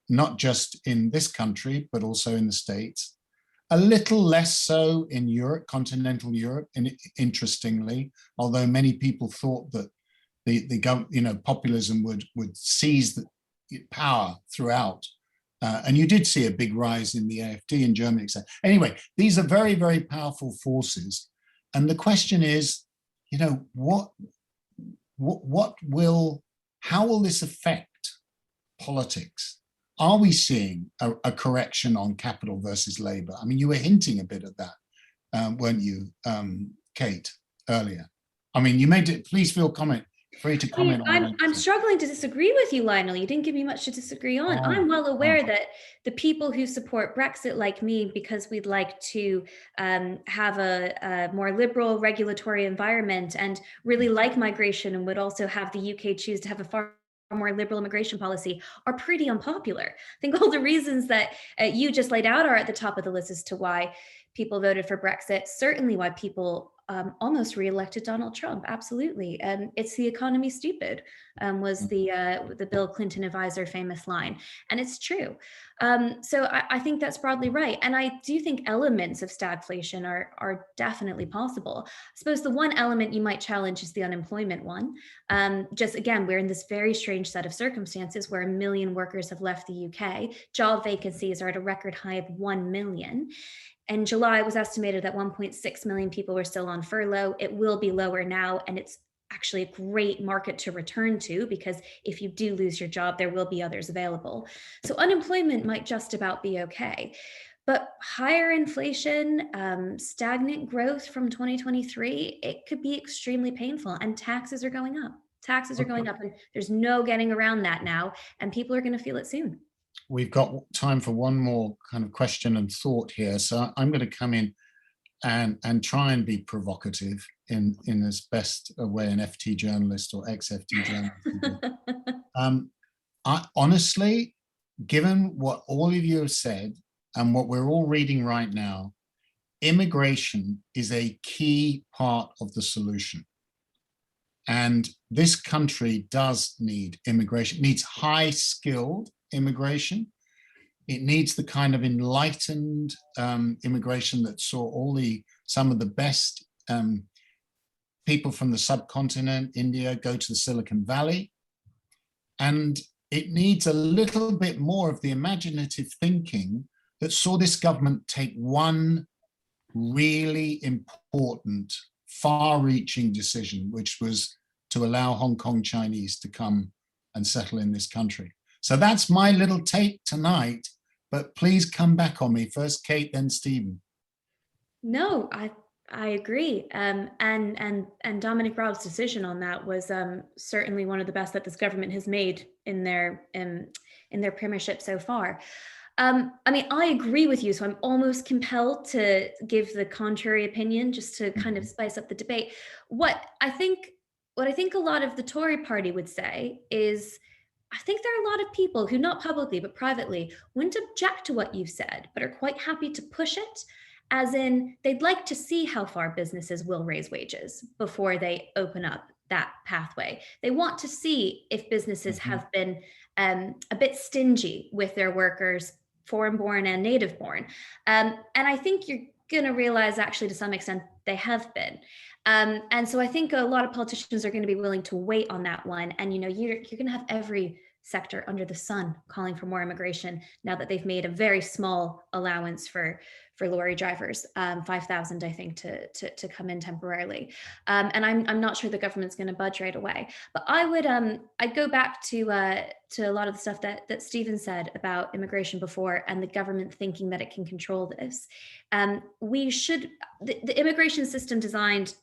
not just in this country, but also in the States. A little less so in Europe, continental Europe, and interestingly, although many people thought that populism would seize the power throughout. And you did see a big rise in the AfD in Germany, etc. Anyway, these are very, very powerful forces. And the question is, how will this affect politics? Are we seeing a correction on capital versus labor? I mean, you were hinting a bit at that, weren't you, Kate, earlier? I mean, you made it, please feel free to comment on I'm struggling to disagree with you, Lionel. You didn't give me much to disagree on. I'm well aware that the people who support Brexit, like me, because we'd like to have a more liberal regulatory environment and really like migration, and would also have the UK choose to have a far more liberal immigration policy, are pretty unpopular. I think all the reasons that you just laid out are at the top of the list as to why people voted for Brexit, certainly why people almost re-elected Donald Trump. Absolutely. It's the economy stupid, was the Bill Clinton advisor famous line. And it's true. So I think that's broadly right. And I do think elements of stagflation are definitely possible. I suppose the one element you might challenge is the unemployment one. Just again, we're in this very strange set of circumstances where 1 million workers have left the UK. Job vacancies are at a record high of 1 million. In July, it was estimated that 1.6 million people were still on furlough. It will be lower now, and it's actually a great market to return to, because if you do lose your job, there will be others available. So unemployment might just about be okay. But higher inflation, stagnant growth from 2023, it could be extremely painful, and taxes are going up. Taxes are going up, and there's no getting around that now, and people are going to feel it soon. We've got time for one more kind of question and thought here. So I'm going to come in and try and be provocative in as best a way an FT journalist or ex-FT journalist. Honestly, given what all of you have said and what we're all reading right now, immigration is a key part of the solution. And this country does need immigration, needs high-skilled immigration. It needs the kind of enlightened immigration that saw some of the best people from the subcontinent, India, go to the Silicon Valley. And it needs a little bit more of the imaginative thinking that saw this government take one really important, far-reaching decision, which was to allow Hong Kong Chinese to come and settle in this country. So that's my little take tonight, but please come back on me. First Kate, then Stephen. No, I agree. And Dominic Raab's decision on that was certainly one of the best that this government has made in their premiership so far. I mean, I agree with you, so I'm almost compelled to give the contrary opinion just to kind of spice up the debate. What I think a lot of the Tory party would say is, I think there are a lot of people who, not publicly but privately, wouldn't object to what you've said, but are quite happy to push it, as in they'd like to see how far businesses will raise wages before they open up that pathway. They want to see if businesses have been a bit stingy with their workers, foreign-born and native-born. And I think you're going to realize, actually, to some extent, they have been. And so I think a lot of politicians are going to be willing to wait on that one. And, you're going to have every sector under the sun calling for more immigration now that they've made a very small allowance for lorry drivers, 5,000, I think, to come in temporarily. And I'm not sure the government's going to budge right away. But I'd go back to a lot of the stuff that Stephen said about immigration before, and the government thinking that it can control this. The immigration system designed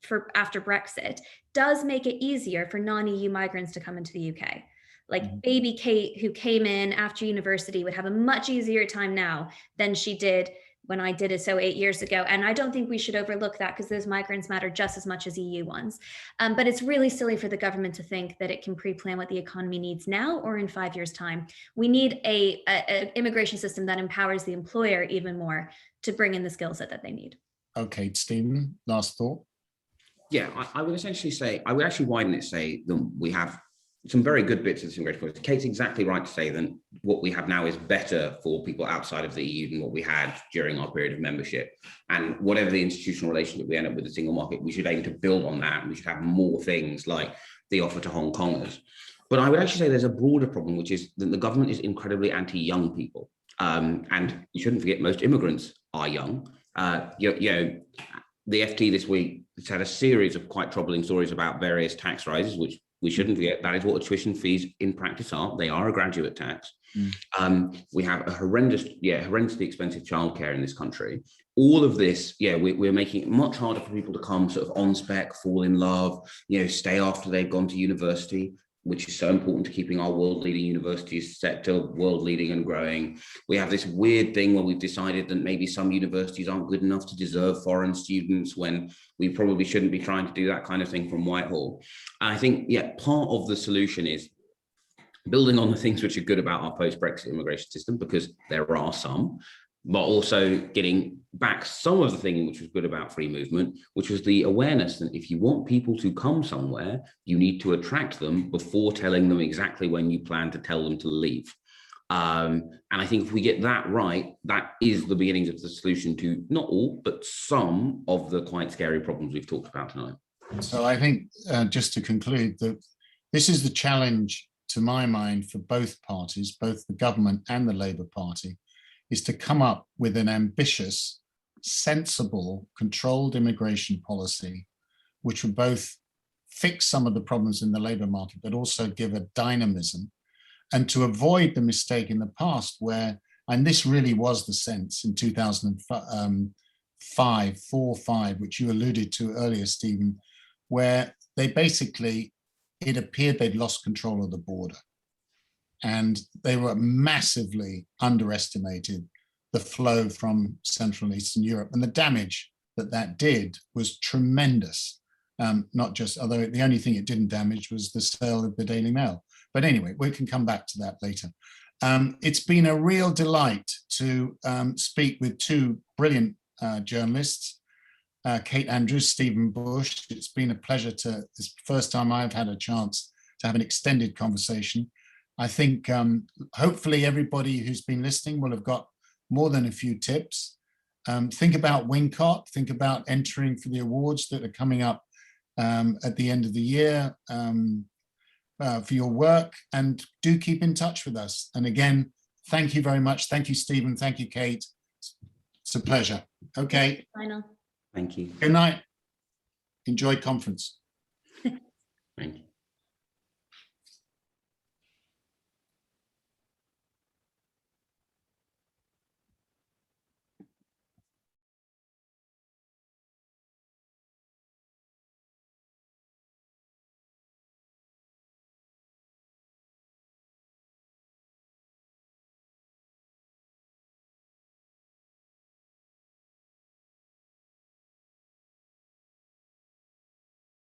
for after Brexit does make it easier for non-EU migrants to come into the UK. Like baby Kate, who came in after university, would have a much easier time now than she did when I did it so 8 years ago. And I don't think we should overlook that, because those migrants matter just as much as EU ones. But it's really silly for the government to think that it can pre-plan what the economy needs now or in 5 years' time. We need an immigration system that empowers the employer even more to bring in the skill set that they need. Okay, Stephen, last thought. Yeah, I would essentially say, I would actually widen it, say that we have some very good bits of this immigration policy. Kate's exactly right to say that what we have now is better for people outside of the EU than what we had during our period of membership. And whatever the institutional relationship we end up with the single market, we should aim to build on that. We should have more things like the offer to Hong Kongers. But I would actually say there's a broader problem, which is that the government is incredibly anti-young people. And you shouldn't forget, most immigrants are young. The FT this week has had a series of quite troubling stories about various tax rises, which we shouldn't forget, that is what tuition fees in practice are. They are a graduate tax. We have a horrendously expensive childcare in this country. All of this, we're making it much harder for people to come sort of on spec, fall in love, stay after they've gone to university, which is so important to keeping our world-leading universities sector world-leading and growing. We have this weird thing where we've decided that maybe some universities aren't good enough to deserve foreign students, when we probably shouldn't be trying to do that kind of thing from Whitehall. And I think, part of the solution is building on the things which are good about our post-Brexit immigration system, because there are some, but also getting back some of the thing which was good about free movement, which was the awareness that if you want people to come somewhere, you need to attract them before telling them exactly when you plan to tell them to leave. And I think if we get that right, that is the beginnings of the solution to not all, but some of the quite scary problems we've talked about tonight. So I think, just to conclude, that this is the challenge, to my mind, for both parties, both the government and the Labour Party, is to come up with an ambitious, sensible, controlled immigration policy, which will both fix some of the problems in the labour market, but also give a dynamism, and to avoid the mistake in the past where, and this really was the sense in 2005, which you alluded to earlier, Stephen, where they basically, it appeared they'd lost control of the border. And they were massively underestimated the flow from Central and Eastern Europe, and the damage that did was tremendous. Not just, although the only thing it didn't damage was the sale of the Daily Mail. But anyway, we can come back to that later. It's been a real delight to speak with two brilliant journalists, Kate Andrews, Stephen Bush. It's been a pleasure it's the first time I've had a chance to have an extended conversation. I think hopefully everybody who's been listening will have got more than a few tips. Think about Wincott, think about entering for the awards that are coming up at the end of the year for your work, and do keep in touch with us. And again, thank you very much. Thank you, Stephen. Thank you, Kate. It's a pleasure. Okay. Lionel. Thank you. Good night. Enjoy conference.